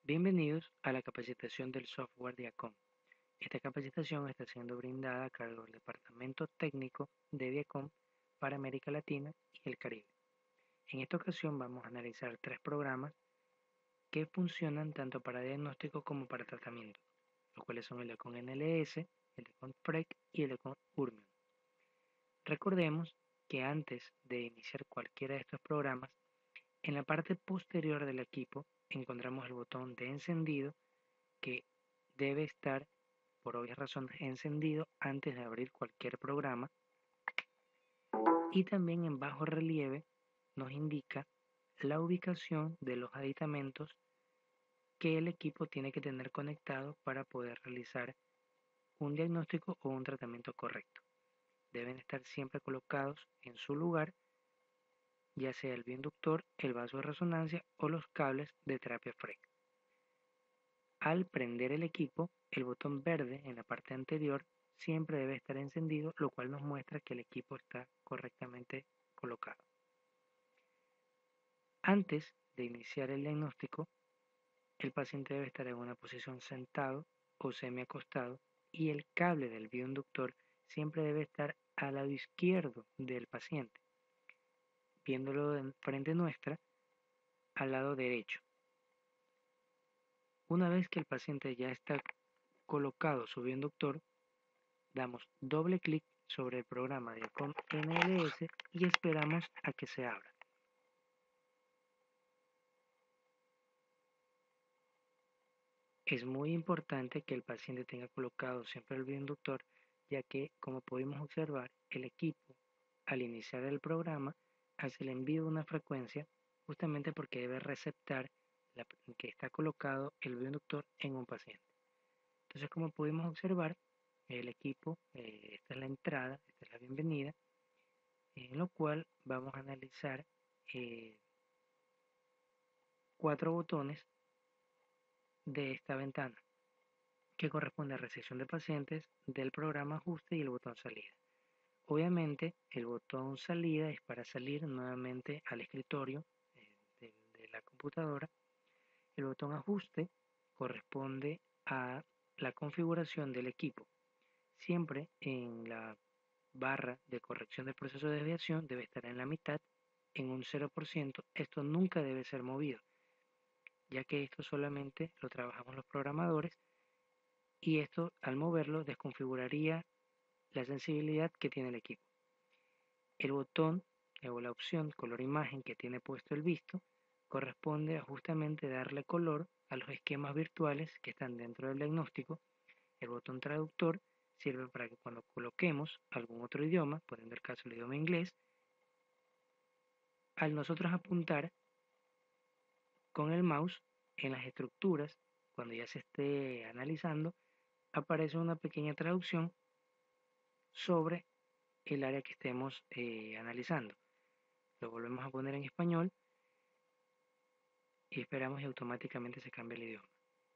Bienvenidos a la capacitación del software de Viacom. Esta capacitación está siendo brindada a cargo del Departamento Técnico de Viacom para América Latina y el Caribe. En esta ocasión vamos a analizar tres programas que funcionan tanto para diagnóstico como para tratamiento, los cuales son el Econ NLS, el Econ FREC y el Econ Urmion. Recordemos que antes de iniciar cualquiera de estos programas, en la parte posterior del equipo encontramos el botón de encendido que debe estar por obvias razones encendido antes de abrir cualquier programa, y también en bajo relieve nos indica la ubicación de los aditamentos que el equipo tiene que tener conectado para poder realizar un diagnóstico o un tratamiento correcto. Deben estar siempre colocados en su lugar, ya sea el bioinductor, el vaso de resonancia o los cables de terapia FREC. Al prender el equipo, el botón verde en la parte anterior siempre debe estar encendido, lo cual nos muestra que el equipo está correctamente colocado. Antes de iniciar el diagnóstico, el paciente debe estar en una posición sentado o semiacostado y el cable del bioinductor siempre debe estar al lado izquierdo del paciente, viéndolo de frente nuestra al lado derecho. Una vez que el paciente ya está colocado su bioinductor, damos doble clic sobre el programa de Econ NLS y esperamos a que se abra. Es muy importante que el paciente tenga colocado siempre el bioinductor, ya que, como pudimos observar, el equipo al iniciar el programa hace el envío de una frecuencia justamente porque debe receptar que está colocado el bioinductor en un paciente. Entonces, como pudimos observar, el equipo, esta es la entrada, esta es la bienvenida, en lo cual vamos a analizar eh, cuatro botones de esta ventana, que corresponde a recepción de pacientes, del programa ajuste y el botón salida. Obviamente, el botón salida es para salir nuevamente al escritorio de la computadora. El botón ajuste corresponde a la configuración del equipo. Siempre en la barra de corrección del proceso de desviación debe estar en la mitad, en un 0%. Esto nunca debe ser movido, ya que esto solamente lo trabajamos los programadores y esto al moverlo desconfiguraría la sensibilidad que tiene el equipo. El botón o la opción color imagen que tiene puesto el visto corresponde a justamente darle color a los esquemas virtuales que están dentro del diagnóstico. El botón traductor sirve para que cuando coloquemos algún otro idioma, poniendo el caso el idioma inglés, al nosotros apuntar con el mouse en las estructuras, cuando ya se esté analizando, aparece una pequeña traducción sobre el área que estemos analizando. Lo volvemos a poner en español y esperamos y automáticamente se cambia el idioma.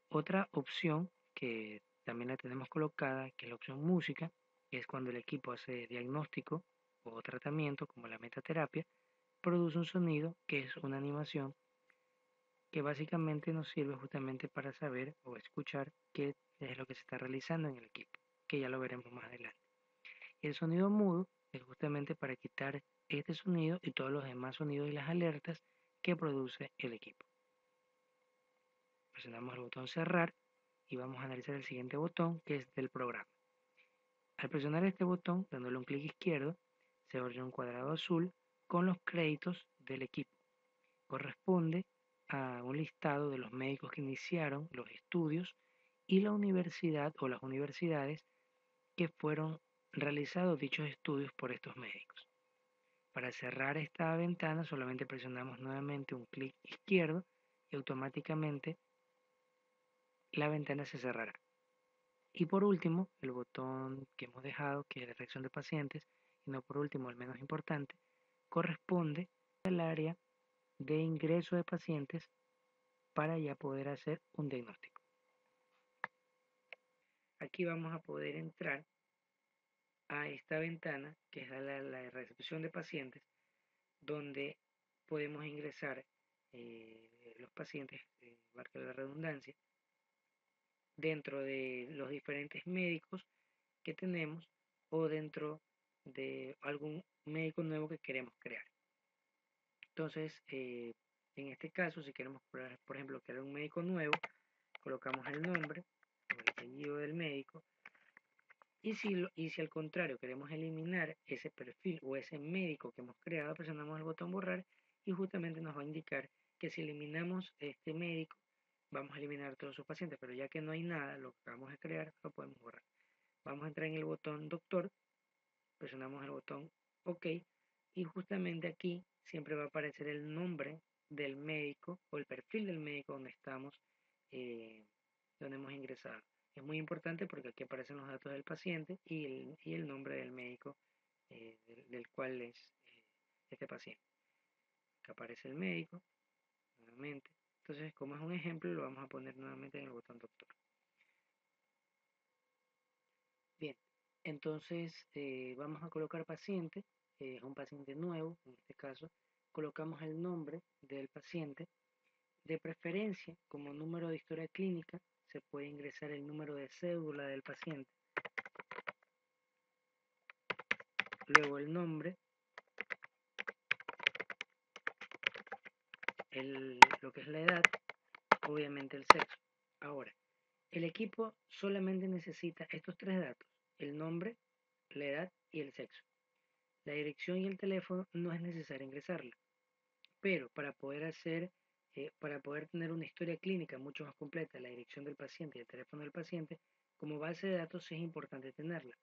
Otra opción que también la tenemos colocada, que es la opción música, es cuando el equipo hace diagnóstico o tratamiento como la metaterapia, produce un sonido que es una animación que básicamente nos sirve justamente para saber o escuchar qué es lo que se está realizando en el equipo, que ya lo veremos más adelante. Y el sonido mudo es justamente para quitar este sonido y todos los demás sonidos y las alertas que produce el equipo. Presionamos el botón cerrar y vamos a analizar el siguiente botón, que es del programa. Al presionar este botón, dándole un clic izquierdo, se abre un cuadrado azul con los créditos del equipo. Corresponde a un listado de los médicos que iniciaron los estudios y la universidad o las universidades que fueron realizados dichos estudios por estos médicos. Para cerrar esta ventana solamente presionamos nuevamente un clic izquierdo y automáticamente la ventana se cerrará. Y por último, el botón que hemos dejado, que es la reacción de pacientes, y no por último, el menos importante, corresponde al área de ingreso de pacientes para ya poder hacer un diagnóstico. Aquí vamos a poder entrar a esta ventana, que es la recepción de pacientes, donde podemos ingresar los pacientes, marca la redundancia, dentro de los diferentes médicos que tenemos o dentro de algún médico nuevo que queremos crear. Entonces, en este caso, si queremos, por ejemplo, crear un médico nuevo, colocamos el nombre o el apellido del médico. Y si al contrario queremos eliminar ese perfil o ese médico que hemos creado, presionamos el botón borrar y justamente nos va a indicar que si eliminamos este médico, vamos a eliminar todos sus pacientes, pero ya que no hay nada, lo que acabamos de crear, lo podemos borrar. Vamos a entrar en el botón doctor, presionamos el botón OK y justamente aquí siempre va a aparecer el nombre del médico o el perfil del médico donde estamos, donde hemos ingresado. Es muy importante porque aquí aparecen los datos del paciente y el nombre del médico del cual es este paciente. Acá aparece el médico nuevamente. Entonces, como es un ejemplo, lo vamos a poner nuevamente en el botón doctor. Bien, entonces vamos a colocar paciente, es un paciente nuevo, en este caso, colocamos el nombre del paciente. De preferencia, como número de historia clínica, se puede ingresar el número de cédula del paciente, luego el nombre, lo que es la edad, obviamente el sexo. Ahora, el equipo solamente necesita estos tres datos, el nombre, la edad y el sexo. La dirección y el teléfono no es necesario ingresarla, pero para poder tener una historia clínica mucho más completa, la dirección del paciente y el teléfono del paciente, como base de datos es importante tenerla.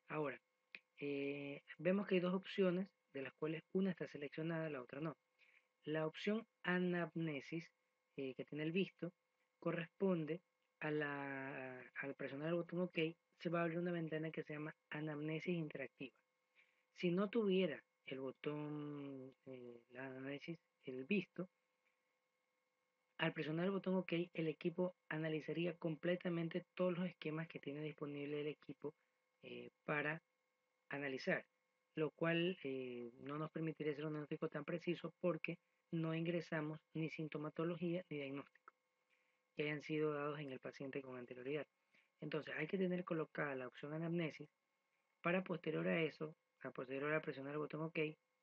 Ahora, vemos que hay dos opciones, de las cuales una está seleccionada, la otra no. La opción anamnesis, que tiene el visto, corresponde al presionar el botón OK, se va a abrir una ventana que se llama anamnesis interactiva. Si no tuviera el botón, la anamnesis, el visto, al presionar el botón OK, el equipo analizaría completamente todos los esquemas que tiene disponible el equipo para analizar, lo cual no nos permitiría hacer un diagnóstico tan preciso porque no ingresamos ni sintomatología ni diagnóstico que hayan sido dados en el paciente con anterioridad. Entonces hay que tener colocada la opción anamnesis para posterior a eso, a posterior a presionar el botón OK,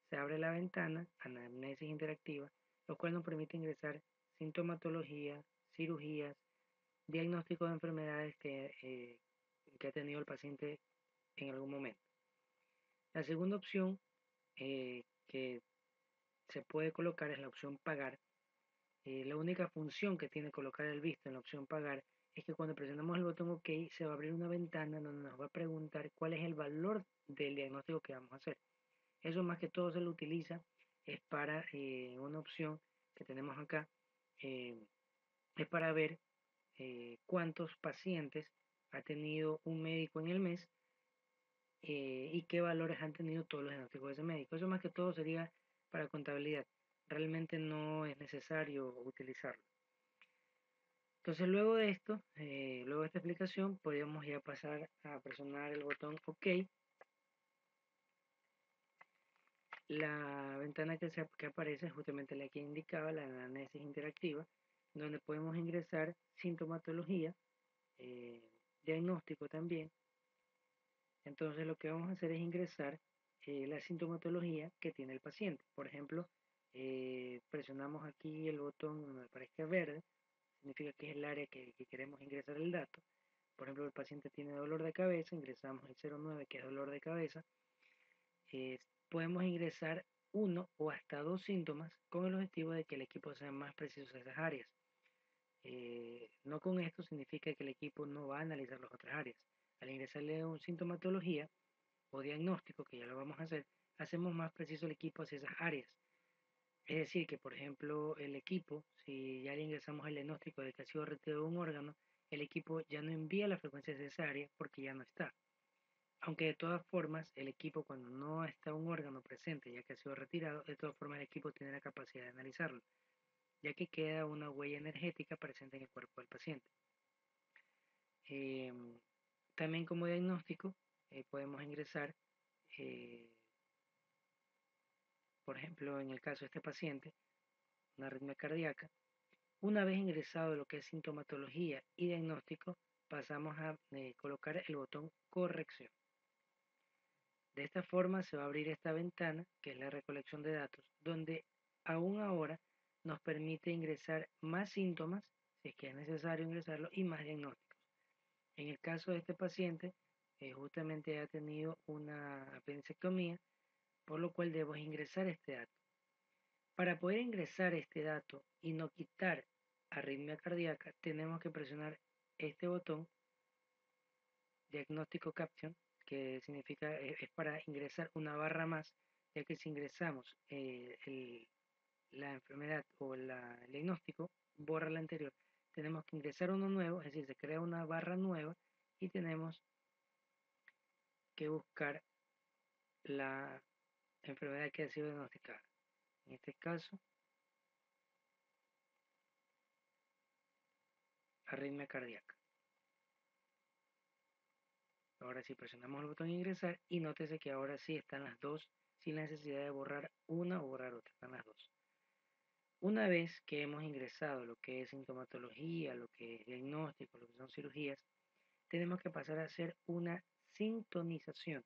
se abre la ventana anamnesis interactiva, lo cual nos permite ingresar sintomatología, cirugías, diagnóstico de enfermedades que ha tenido el paciente en algún momento. La segunda opción que se puede colocar es la opción pagar. La única función que tiene colocar el visto en la opción pagar es que cuando presionamos el botón OK se va a abrir una ventana donde nos va a preguntar cuál es el valor del diagnóstico que vamos a hacer. Eso más que todo se lo utiliza es para una opción que tenemos acá, es para ver cuántos pacientes ha tenido un médico en el mes y qué valores han tenido todos los diagnósticos de ese médico. Eso más que todo sería para contabilidad. Realmente no es necesario utilizarlo. Entonces luego de esto, luego de esta explicación, podríamos ya pasar a presionar el botón OK. La ventana que aparece es justamente la que indicaba, la anamnesis interactiva, donde podemos ingresar sintomatología, diagnóstico también. Entonces lo que vamos a hacer es ingresar la sintomatología que tiene el paciente. Por ejemplo, presionamos aquí el botón donde aparezca verde, significa que es el área que queremos ingresar el dato. Por ejemplo, el paciente tiene dolor de cabeza, ingresamos el 09 que es dolor de cabeza. Podemos ingresar uno o hasta dos síntomas con el objetivo de que el equipo sea más preciso en esas áreas. No con esto significa que el equipo no va a analizar las otras áreas. Al ingresarle una sintomatología o diagnóstico, que ya lo vamos a hacer, hacemos más preciso el equipo hacia esas áreas. Es decir, que por ejemplo el equipo, si ya le ingresamos el diagnóstico de que ha sido retirado un órgano, el equipo ya no envía la frecuencia de esa área porque ya no está. Aunque de todas formas, el equipo cuando no está un órgano presente ya que ha sido retirado, de todas formas el equipo tiene la capacidad de analizarlo, ya que queda una huella energética presente en el cuerpo del paciente. Eh, También como diagnóstico podemos ingresar, por ejemplo, en el caso de este paciente, una arritmia cardíaca. Una vez ingresado lo que es sintomatología y diagnóstico, pasamos a colocar el botón corrección. De esta forma se va a abrir esta ventana, que es la recolección de datos, donde aún ahora nos permite ingresar más síntomas, si es que es necesario ingresarlo, y más diagnósticos. En el caso de este paciente, justamente ha tenido una apendicectomía, por lo cual debo ingresar este dato. Para poder ingresar este dato y no quitar arritmia cardíaca, tenemos que presionar este botón, diagnóstico caption, que significa es para ingresar una barra más, ya que si ingresamos la enfermedad o el diagnóstico, borra la anterior. Tenemos que ingresar uno nuevo, es decir, se crea una barra nueva y tenemos que buscar la enfermedad que ha sido diagnosticada. En este caso, arritmia cardíaca. Ahora sí presionamos el botón ingresar y nótese que ahora sí están las dos sin la necesidad de borrar una o borrar otra, están las dos. Una vez que hemos ingresado lo que es sintomatología, lo que es diagnóstico, lo que son cirugías, tenemos que pasar a hacer una sintonización,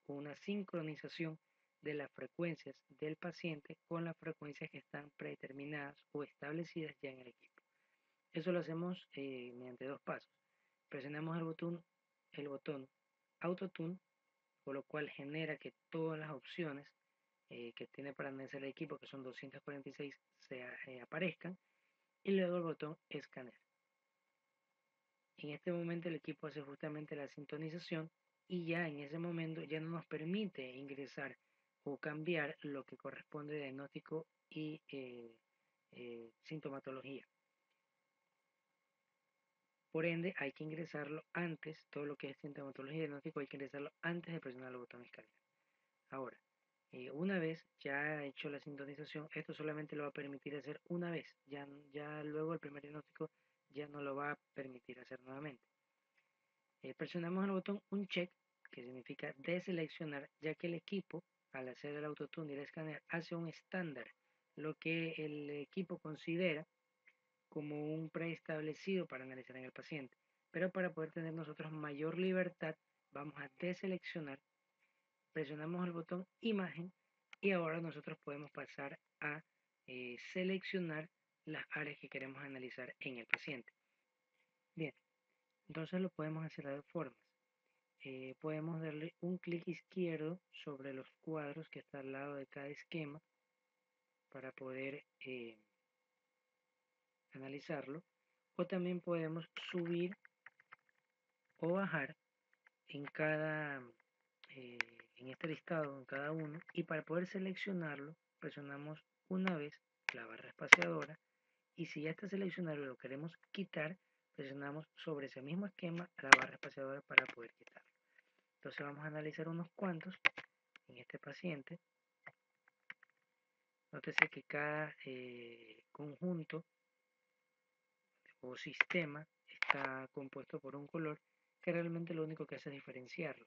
una sincronización de las frecuencias del paciente con las frecuencias que están predeterminadas o establecidas ya en el equipo. Eso lo hacemos mediante dos pasos. Presionamos el botón Autotune, por lo cual genera que todas las opciones que tiene para analizar el equipo, que son 246, aparezcan, y luego el botón Escanear. En este momento el equipo hace justamente la sintonización y ya en ese momento ya no nos permite ingresar o cambiar lo que corresponde a diagnóstico y sintomatología. Por ende, hay que ingresarlo antes, todo lo que es sintomatología y diagnóstico hay que ingresarlo antes de presionar el botón escanear. Ahora, una vez ya hecho la sintonización, esto solamente lo va a permitir hacer una vez, ya luego el primer diagnóstico ya no lo va a permitir hacer nuevamente. Presionamos el botón Uncheck, que significa deseleccionar, ya que el equipo, al hacer el autotune y el escáner, hace un estándar, lo que el equipo considera como un preestablecido para analizar en el paciente. Pero para poder tener nosotros mayor libertad, vamos a deseleccionar, presionamos el botón Imagen y ahora nosotros podemos pasar a seleccionar las áreas que queremos analizar en el paciente. Bien, entonces lo podemos hacer de dos formas. Podemos darle un clic izquierdo sobre los cuadros que está al lado de cada esquema para poder analizarlo, o también podemos subir o bajar en cada en este listado, en cada uno, y para poder seleccionarlo presionamos una vez la barra espaciadora, y si ya está seleccionado y lo queremos quitar, presionamos sobre ese mismo esquema la barra espaciadora para poder quitarlo. Entonces vamos a analizar unos cuantos en este paciente. Nótese que cada conjunto o sistema está compuesto por un color que realmente lo único que hace es diferenciarlo.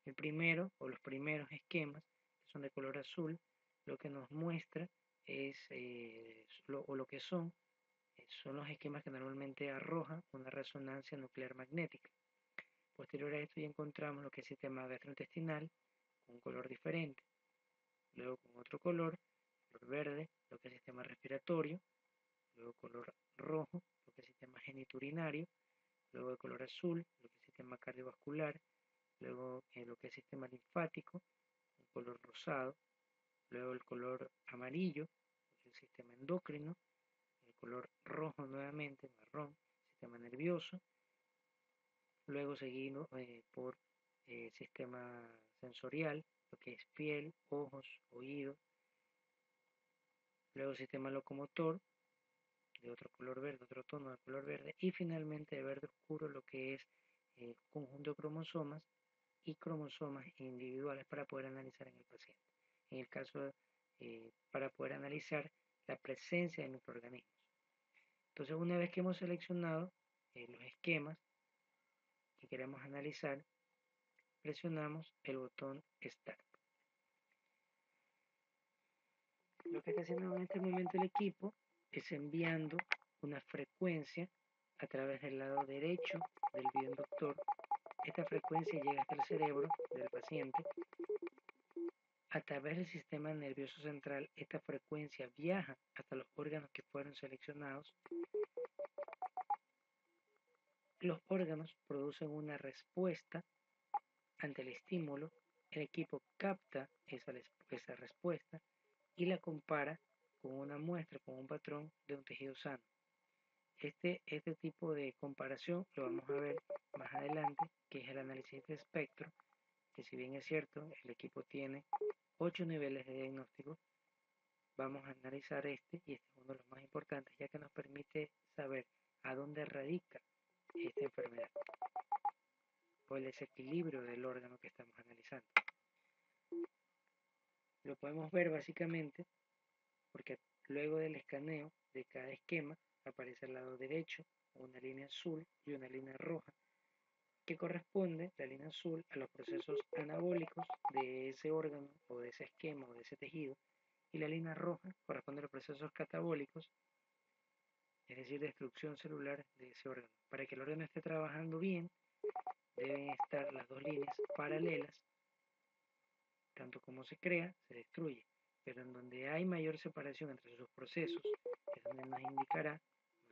El primero o los primeros esquemas, que son de color azul, lo que nos muestra es, lo que son los esquemas que normalmente arrojan una resonancia nuclear magnética. Posterior a esto ya encontramos lo que es el sistema gastrointestinal, con un color diferente. Luego con otro color verde, lo que es el sistema respiratorio. Luego color rojo, lo que es el sistema geniturinario. Luego de color azul, lo que es el sistema cardiovascular. Luego lo que es el sistema linfático, un color rosado. Luego el color amarillo, el sistema endocrino. El color rojo nuevamente, marrón, sistema nervioso. Luego seguido por sistema sensorial, lo que es piel, ojos, oídos. Luego sistema locomotor, de otro color verde, otro tono de color verde. Y finalmente de verde oscuro, lo que es conjunto de cromosomas y cromosomas individuales para poder analizar en el paciente. En el caso para poder analizar la presencia de microorganismos. Entonces, una vez que hemos seleccionado los esquemas que queremos analizar, presionamos el botón Start. Lo que está haciendo en este momento el equipo es enviando una frecuencia a través del lado derecho del bioinductor. Esta frecuencia llega hasta el cerebro del paciente. A través del sistema nervioso central, esta frecuencia viaja hasta los órganos que fueron seleccionados. Los órganos producen una respuesta ante el estímulo. El equipo capta esa respuesta y la compara con una muestra, con un patrón de un tejido sano. Este tipo de comparación lo vamos a ver más adelante, que es el análisis de espectro, que si bien es cierto, el equipo tiene 8 niveles de diagnóstico, vamos a analizar este, y este es uno de los más importantes, ya que nos permite saber a dónde radica esta enfermedad o el desequilibrio del órgano que estamos analizando. Lo podemos ver básicamente porque luego del escaneo de cada esquema aparece al lado derecho una línea azul y una línea roja, que corresponde, la línea azul, a los procesos anabólicos de ese órgano o de ese esquema o de ese tejido, y la línea roja corresponde a los procesos catabólicos, es decir, destrucción celular de ese órgano. Para que el órgano esté trabajando bien, deben estar las dos líneas paralelas, tanto como se crea, se destruye, pero en donde hay mayor separación entre sus procesos, es donde nos indicará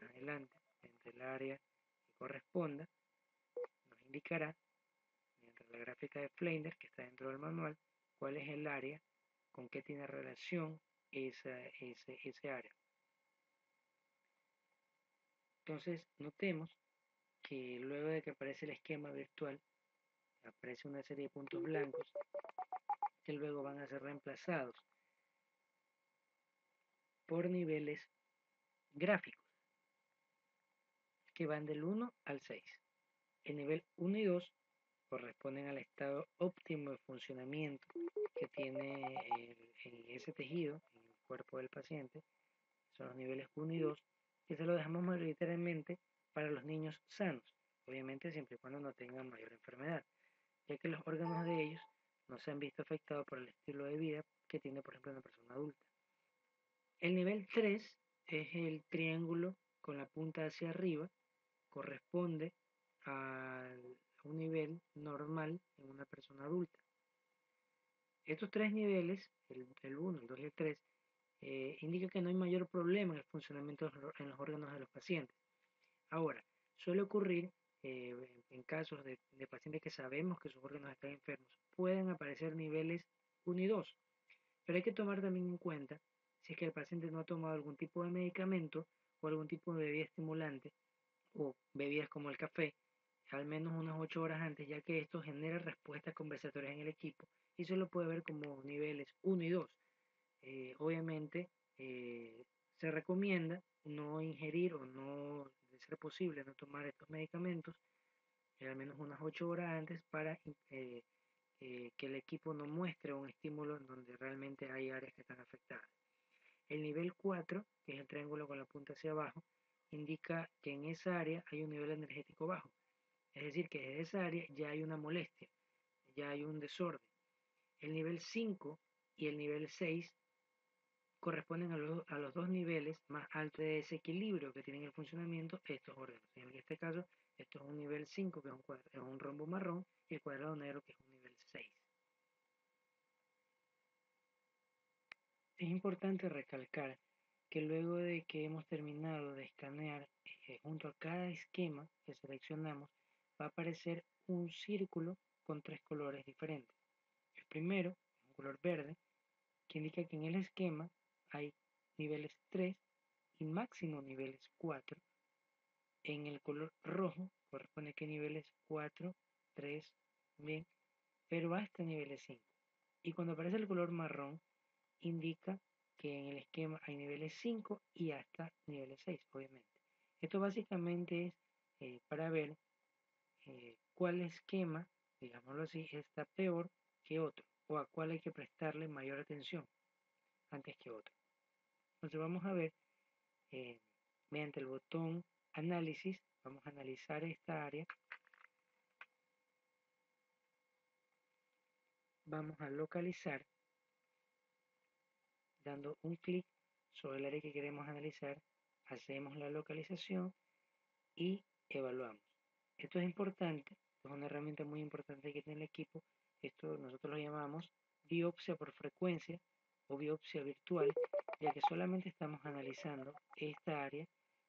más adelante, entre el área que corresponda, nos indicará, mediante la gráfica de Flinders que está dentro del manual, cuál es el área, con qué tiene relación ese área. Entonces, notemos que luego de que aparece el esquema virtual, aparece una serie de puntos blancos que luego van a ser reemplazados por niveles gráficos que van del 1 al 6. El nivel 1 y 2 corresponden al estado óptimo de funcionamiento que tiene en ese tejido, en el cuerpo del paciente. Son los niveles 1 y 2, que se lo dejamos mayoritariamente para los niños sanos, obviamente siempre y cuando no tengan mayor enfermedad, ya que los órganos de ellos no se han visto afectados por el estilo de vida que tiene, por ejemplo, una persona adulta. El nivel 3 es el triángulo con la punta hacia arriba, corresponde a un nivel normal en una persona adulta. Estos tres niveles, el 1, el 2 y el 3, indica que no hay mayor problema en el funcionamiento en los órganos de los pacientes. Ahora, suele ocurrir en casos de pacientes que sabemos que sus órganos están enfermos, pueden aparecer niveles 1 y 2, pero hay que tomar también en cuenta si es que el paciente no ha tomado algún tipo de medicamento o algún tipo de bebida estimulante o bebidas como el café, al menos unas 8 horas antes, ya que esto genera respuestas compensatorias en el equipo y se lo puede ver como niveles 1 y 2. Obviamente se recomienda no ingerir o no, de ser posible, no tomar estos medicamentos al menos unas 8 horas antes para que el equipo no muestre un estímulo en donde realmente hay áreas que están afectadas. El nivel 4, que es el triángulo con la punta hacia abajo, indica que en esa área hay un nivel energético bajo. Es decir, que desde esa área ya hay una molestia, ya hay un desorden. El nivel 5 y el nivel 6 corresponden a los dos niveles más altos de desequilibrio que tienen el funcionamiento de estos órganos. En este caso, esto es un nivel 5, que es un rombo marrón, y el cuadrado negro, que es un nivel 6. Es importante recalcar que luego de que hemos terminado de escanear junto a cada esquema que seleccionamos, va a aparecer un círculo con tres colores diferentes. El primero es un color verde, que indica que en el esquema hay niveles 3 y máximo niveles 4. En el color rojo corresponde que niveles 4, 3, bien, pero hasta niveles 5. Y cuando aparece el color marrón, indica que en el esquema hay niveles 5 y hasta niveles 6, obviamente. Esto básicamente es para ver cuál esquema, digámoslo así, está peor que otro, o a cuál hay que prestarle mayor atención antes que otro. Entonces vamos a ver, eh, mediante el botón análisis, vamos a analizar esta área. Vamos a localizar dando un clic sobre el área que queremos analizar, hacemos la localización y evaluamos. Esto es importante, es una herramienta muy importante que tiene el equipo. Esto nosotros lo llamamos biopsia por frecuencia o biopsia virtual, ya que solamente estamos analizando esta área,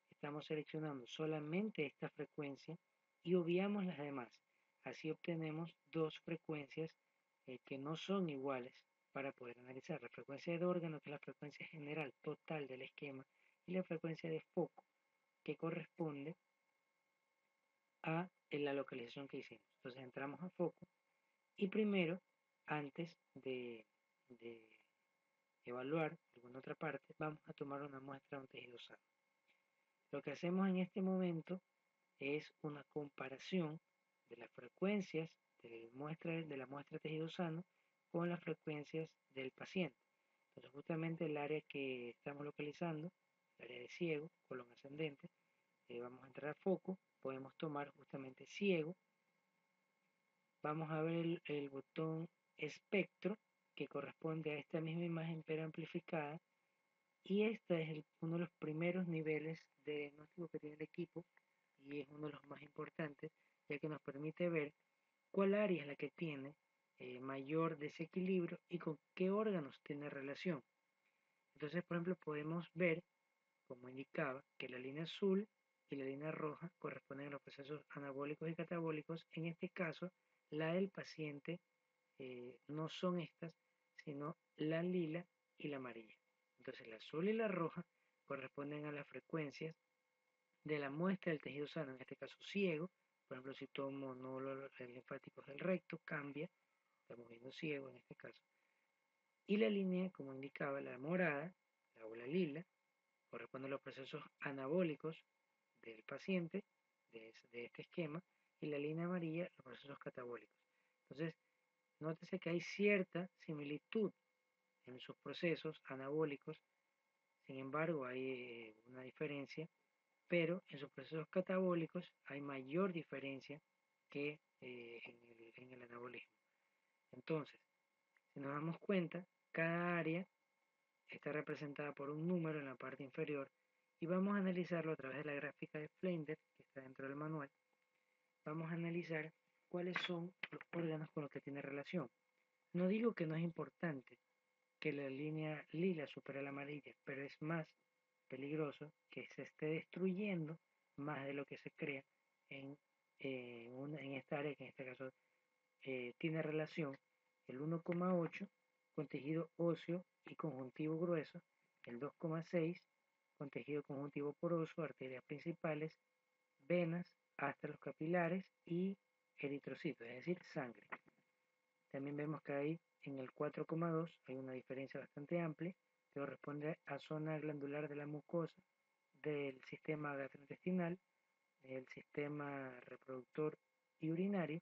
estamos seleccionando solamente esta frecuencia y obviamos las demás. Así obtenemos dos frecuencias que no son iguales para poder analizar la frecuencia de órgano, que es la frecuencia general total del esquema, y la frecuencia de foco, que corresponde a la localización que hicimos. Entonces entramos a foco y primero, antes de evaluar alguna otra parte, vamos a tomar una muestra de un tejido sano. Lo que hacemos en este momento es una comparación de las frecuencias de la muestra de tejido sano con las frecuencias del paciente. Entonces justamente el área que estamos localizando, el área de ciego, colon ascendente, vamos a entrar a foco, podemos tomar justamente ciego, vamos a ver el botón espectro que corresponde a esta misma imagen pero amplificada, y este es uno de los primeros niveles de diagnóstico que tiene el equipo y es uno de los más importantes, ya que nos permite ver cuál área es la que tiene mayor desequilibrio y con qué órganos tiene relación. Entonces, por ejemplo, podemos ver, como indicaba, que la línea azul y la línea roja corresponden a los procesos anabólicos y catabólicos. En este caso, la del paciente no son estas, sino la lila y la amarilla. Entonces, la azul y la roja corresponden a las frecuencias de la muestra del tejido sano, en este caso ciego. Por ejemplo, si tomo nódulos linfáticos del recto, cambia, estamos viendo ciego en este caso. Y la línea, como indicaba, la morada, o la lila, corresponde a los procesos anabólicos del paciente, de este esquema, y la línea amarilla, los procesos catabólicos. Entonces, nótese que hay cierta similitud en sus procesos anabólicos, sin embargo, hay una diferencia, pero en sus procesos catabólicos hay mayor diferencia que en el anabolismo. Entonces, si nos damos cuenta, cada área está representada por un número en la parte inferior y vamos a analizarlo a través de la gráfica de Flender que está dentro del manual. Vamos a analizar cuáles son los órganos con los que tiene relación. No digo que no es importante que la línea lila supere la amarilla, pero es más peligroso que se esté destruyendo más de lo que se crea en esta área, que en este caso tiene relación el 1,8 con tejido óseo y conjuntivo grueso, el 2,6 con tejido conjuntivo poroso, arterias principales, venas hasta los capilares y eritrocitos, es decir, sangre. También vemos que ahí en el 4,2 hay una diferencia bastante amplia que corresponde a zona glandular de la mucosa, del sistema gastrointestinal, del sistema reproductor y urinario,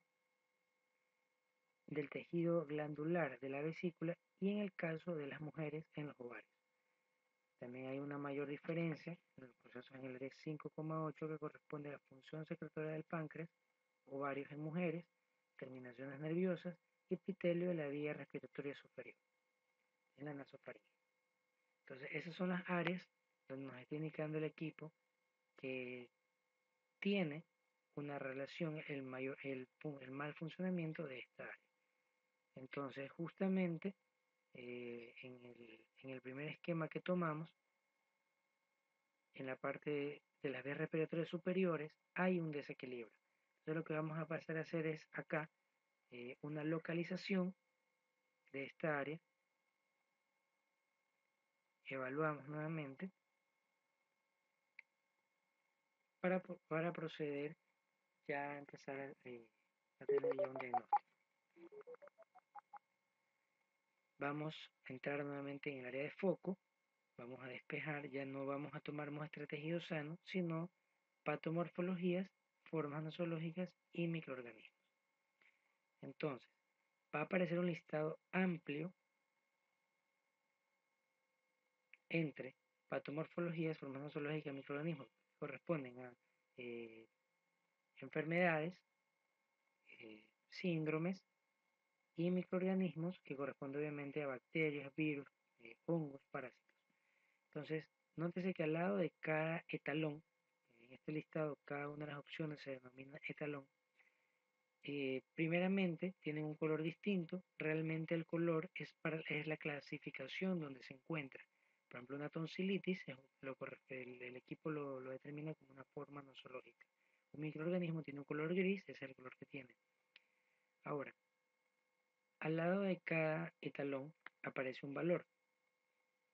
del tejido glandular de la vesícula y en el caso de las mujeres en los ovarios. También hay una mayor diferencia en los procesos en el área 5,8 que corresponde a la función secretoria del páncreas, ovarios en mujeres, terminaciones nerviosas y epitelio de la vía respiratoria superior, en la nasofaringe. Entonces, esas son las áreas donde nos está indicando el equipo que tiene una relación el mal funcionamiento de esta área. Entonces, justamente en el primer esquema que tomamos, en la parte de las vías respiratorias superiores, hay un desequilibrio. Entonces, lo que vamos a pasar a hacer es acá una localización de esta área. Evaluamos nuevamente para proceder ya a empezar a tener ya un diagnóstico. Vamos a entrar nuevamente en el área de foco, vamos a despejar, ya no vamos a tomar muestra de tejido sano, sino patomorfologías, formas nosológicas y microorganismos. Entonces, va a aparecer un listado amplio entre patomorfologías, formas nosológicas y microorganismos que corresponden a enfermedades, síndromes y microorganismos que corresponden obviamente a bacterias, virus, hongos, parásitos. Entonces, nótese que al lado de cada etalón, en este listado, cada una de las opciones se denomina etalón. Primeramente, tienen un color distinto. Realmente el color es la clasificación donde se encuentra. Por ejemplo, una tonsilitis, el equipo lo determina como una forma nosológica. Un microorganismo tiene un color gris, ese es el color que tiene. Ahora, al lado de cada etalón aparece un valor,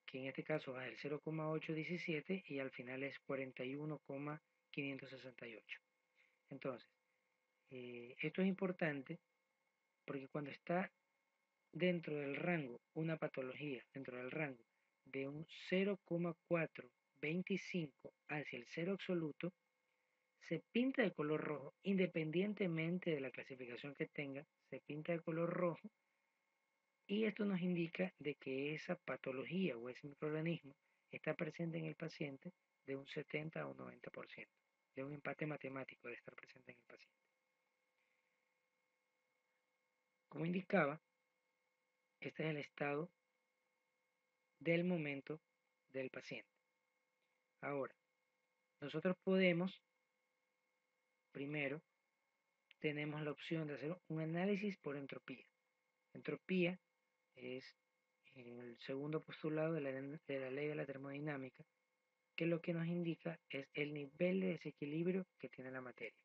que en este caso va del 0,817 y al final es 41,568. Entonces, esto es importante porque cuando está dentro del rango, una patología dentro del rango de un 0,425 hacia el cero absoluto, se pinta de color rojo, independientemente de la clasificación que tenga, se pinta de color rojo y esto nos indica de que esa patología o ese microorganismo está presente en el paciente de un 70 a un 90%, de un empate matemático de estar presente en el paciente. Como indicaba, este es el estado del momento del paciente. Ahora, nosotros podemos, primero, tenemos la opción de hacer un análisis por entropía. Entropía es el segundo postulado de la ley de la termodinámica, que lo que nos indica es el nivel de desequilibrio que tiene la materia.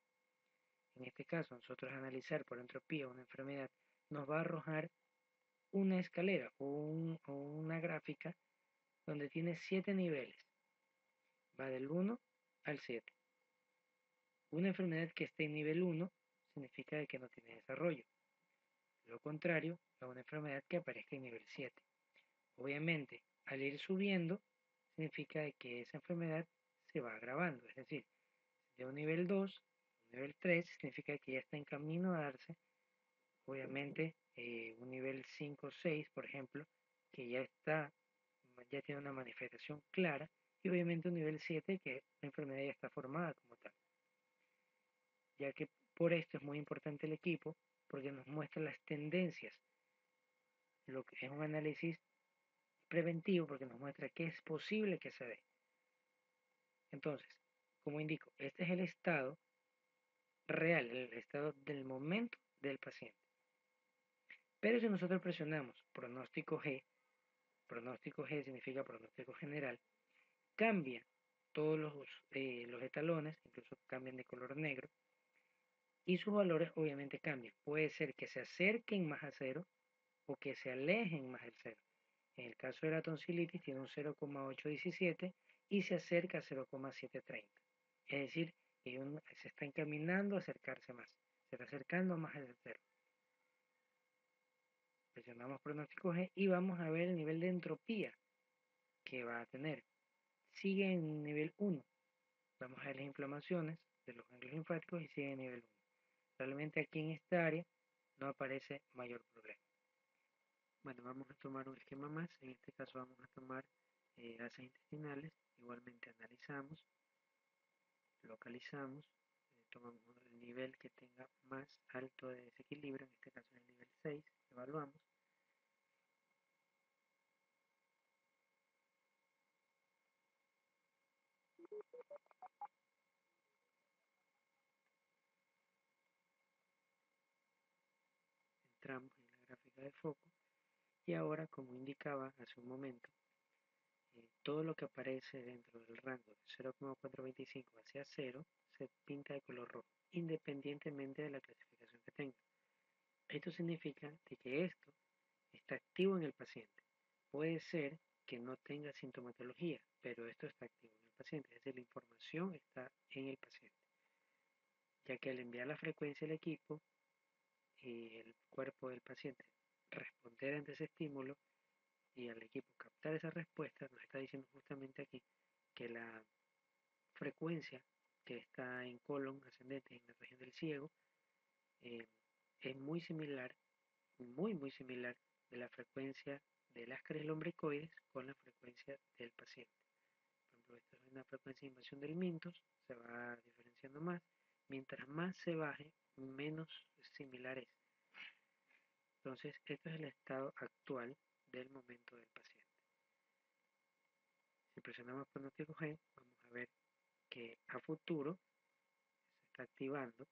En este caso, nosotros analizar por entropía una enfermedad nos va a arrojar una escalera o una gráfica donde tiene 7 niveles. Va del 1 al 7. Una enfermedad que esté en nivel 1 significa que no tiene desarrollo. Lo contrario a una enfermedad que aparezca en nivel 7. Obviamente, al ir subiendo, significa que esa enfermedad se va agravando. Es decir, de un nivel 2 a un nivel 3 significa que ya está en camino a darse, obviamente, un nivel 5 o 6, por ejemplo, que ya tiene una manifestación clara, y obviamente un nivel 7 que la enfermedad ya está formada como tal. Ya que por esto es muy importante el equipo, porque nos muestra las tendencias, lo que es un análisis preventivo, porque nos muestra que es posible que se dé. Entonces, como indico, este es el estado real, el estado del momento del paciente. Pero si nosotros presionamos pronóstico G significa pronóstico general, cambia todos los etalones, incluso cambian de color negro, y sus valores obviamente cambian. Puede ser que se acerquen más a cero o que se alejen más del cero. En el caso de la tonsilitis tiene un 0,817 y se acerca a 0,730. Es decir, que se está encaminando a acercarse más, se está acercando más al cero. Presionamos pronóstico G y vamos a ver el nivel de entropía que va a tener. Sigue en nivel 1. Vamos a ver las inflamaciones de los ganglios linfáticos y sigue en nivel 1. Realmente aquí en esta área no aparece mayor problema. Bueno, vamos a tomar un esquema más. En este caso vamos a tomar gases intestinales. Igualmente analizamos, localizamos, tomamos el nivel que tenga más alto de desequilibrio, en este caso es el nivel 6, evaluamos. Entramos en la gráfica de foco y ahora, como indicaba hace un momento, todo lo que aparece dentro del rango de 0,425 hacia 0 se pinta de color rojo, independientemente de la clasificación que tenga. Esto significa que esto está activo en el paciente. Puede ser que no tenga sintomatología, pero esto está activo en el paciente, es decir, la información está en el paciente, ya que al enviar la frecuencia al equipo, el cuerpo del paciente responder ante ese estímulo y al equipo captar esa respuesta, nos está diciendo justamente aquí que la frecuencia que está en colon ascendente en la región del ciego eh, es muy similar de la frecuencia de las lombricoides con la frecuencia del paciente. Por ejemplo, esta es una frecuencia de invasión del mintos, se va diferenciando más. Mientras más se baje, menos similar es. Entonces, esto es el estado actual del momento del paciente. Si presionamos pronóstico G, vamos a ver que a futuro se está activando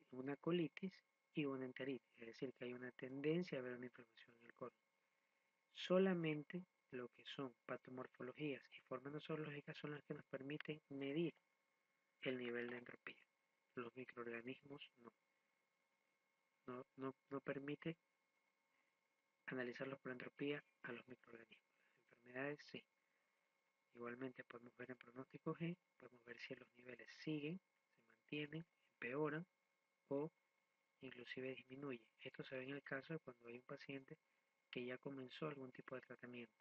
una colitis y una enteritis, es decir, que hay una tendencia a ver una inflamación en el colon. Solamente lo que son patomorfologías y formas nosológicas son las que nos permiten medir el nivel de entropía. Los microorganismos no permite analizarlos por entropía a los microorganismos. Las enfermedades sí. Igualmente podemos ver en pronóstico G, podemos ver si los niveles siguen, se mantienen, empeoran o inclusive disminuyen. Esto se ve en el caso de cuando hay un paciente que ya comenzó algún tipo de tratamiento,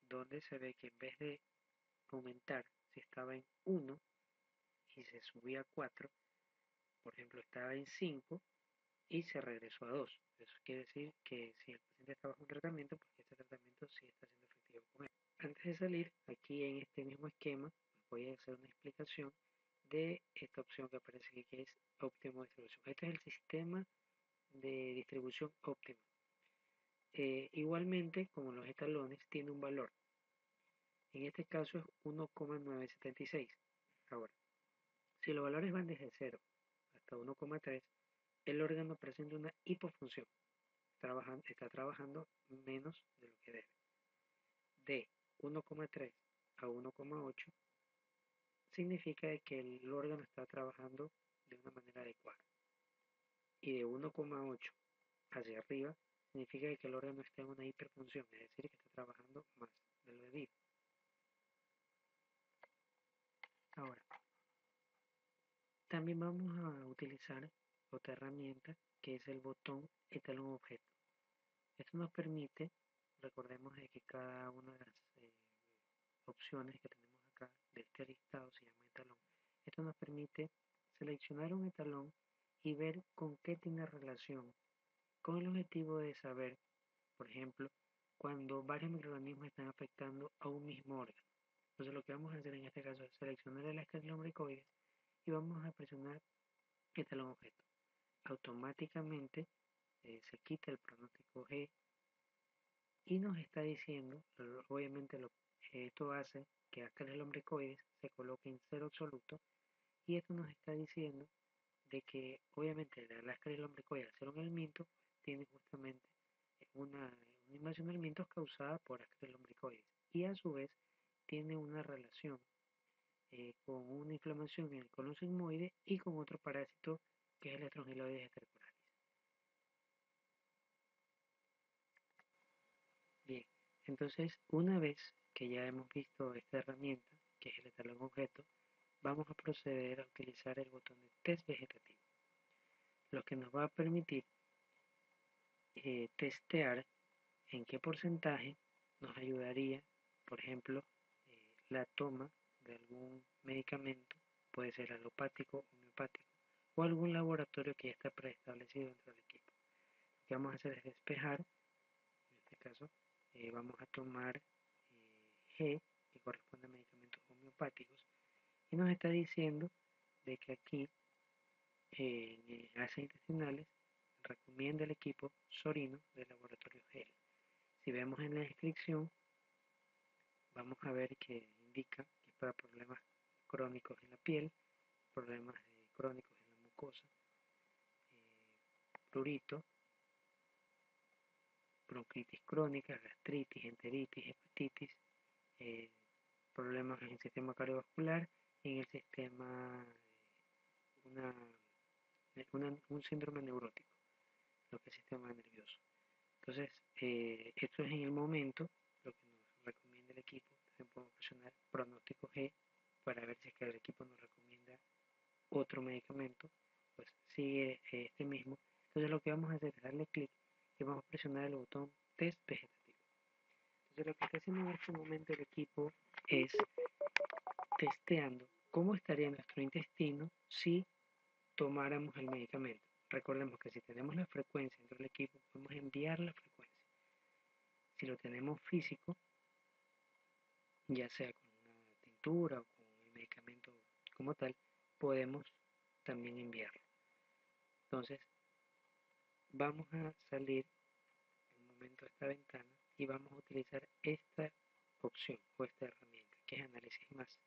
donde se ve que en vez de aumentar, si estaba en 1 y se subía a 4, por ejemplo, estaba en 5 y se regresó a 2. Eso quiere decir que si el paciente está bajo un tratamiento, porque este tratamiento sí está siendo efectivo con él. Antes de salir, aquí en este mismo esquema, voy a hacer una explicación de esta opción que aparece aquí, que es óptimo distribución. Este es el sistema de distribución óptima. Igualmente, como los escalones, tiene un valor. En este caso es 1,976. Ahora, si los valores van desde 0 hasta 1,3, el órgano presenta una hipofunción. Está trabajando menos de lo que debe. De 1,3 a 1,8 significa que el órgano está trabajando de una manera adecuada. Y de 1,8 hacia arriba significa que el órgano está en una hiperfunción, es decir, que está trabajando más de lo debido. Ahora, también vamos a utilizar otra herramienta que es el botón etalón objeto. Esto nos permite, recordemos de que cada una de las opciones que tenemos acá de este listado se llama etalón. Esto nos permite seleccionar un etalón y ver con qué tiene relación, con el objetivo de saber, por ejemplo, cuando varios microorganismos están afectando a un mismo órgano. Entonces lo que vamos a hacer en este caso es seleccionar el ascarilombricoides y vamos a presionar etalón objeto. Automáticamente se quita el pronóstico G y nos está diciendo, obviamente esto hace que ascarilombricoides se coloque en cero absoluto y esto nos está diciendo de que obviamente la ascarilombricoides al ser un elemento tiene justamente una invasión de elementos causada por ascarilombricoides y a su vez tiene una relación con una inflamación en el colon sigmoide y con otro parásito que es el Estrongylodis stercoralis. Bien, entonces una vez que ya hemos visto esta herramienta, que es el etalón objeto, vamos a proceder a utilizar el botón de test vegetativo, lo que nos va a permitir testear en qué porcentaje nos ayudaría, por ejemplo, la toma de algún medicamento, puede ser alopático, homeopático, o algún laboratorio que ya está preestablecido dentro del equipo. Lo que vamos a hacer es despejar, en este caso, vamos a tomar G, que corresponde a medicamentos homeopáticos, y nos está diciendo de que aquí en asas intestinales recomienda el equipo Sorino del laboratorio GEL. Si vemos en la descripción, vamos a ver que indica que es para problemas crónicos en la piel, problemas crónicos en la mucosa, prurito, bronquitis crónica, gastritis, enteritis, hepatitis, eh, problemas en el sistema cardiovascular y en el sistema, un síndrome neurótico, lo que es el sistema nervioso. Entonces, esto es en el momento, lo que nos recomienda el equipo. También podemos presionar pronóstico G para ver si es que el equipo nos recomienda otro medicamento, pues sigue este mismo. Entonces lo que vamos a hacer es darle clic y vamos a presionar el botón test vegetativo. Entonces lo que está haciendo en este momento el equipo es testeando cómo estaría nuestro intestino si tomáramos el medicamento. Recordemos que si tenemos la frecuencia dentro del equipo, podemos enviar la frecuencia. Si lo tenemos físico, ya sea con una tintura o con el medicamento como tal, podemos también enviarlo. Entonces, vamos a salir un momento esta ventana y vamos a utilizar esta opción o esta herramienta que es análisis más.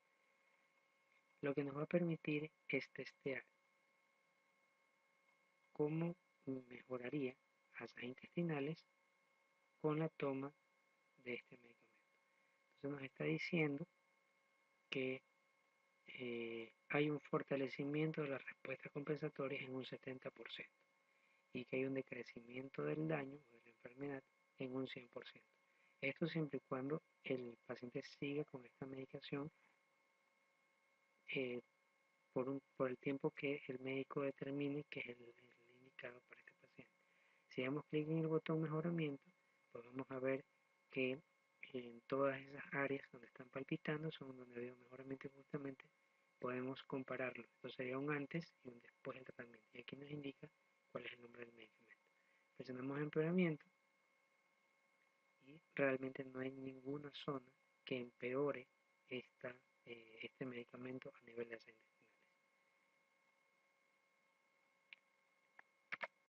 Lo que nos va a permitir es testear cómo mejoraría asas intestinales con la toma de este medicamento. Entonces nos está diciendo que hay un fortalecimiento de las respuestas compensatorias en un 70% y que hay un decrecimiento del daño o de la enfermedad en un 100%. Esto siempre y cuando el paciente siga con esta medicación eh, por el tiempo que el médico determine que es el indicado para este paciente. Si damos clic en el botón mejoramiento, pues vamos a ver que en todas esas áreas donde están palpitando son donde ha habido mejoramiento y justamente podemos compararlo. Esto sería un antes y un después del tratamiento. Y aquí nos indica cuál es el nombre del medicamento. Presionamos empeoramiento y realmente no hay ninguna zona que empeore este medicamento a nivel de asa intestinal.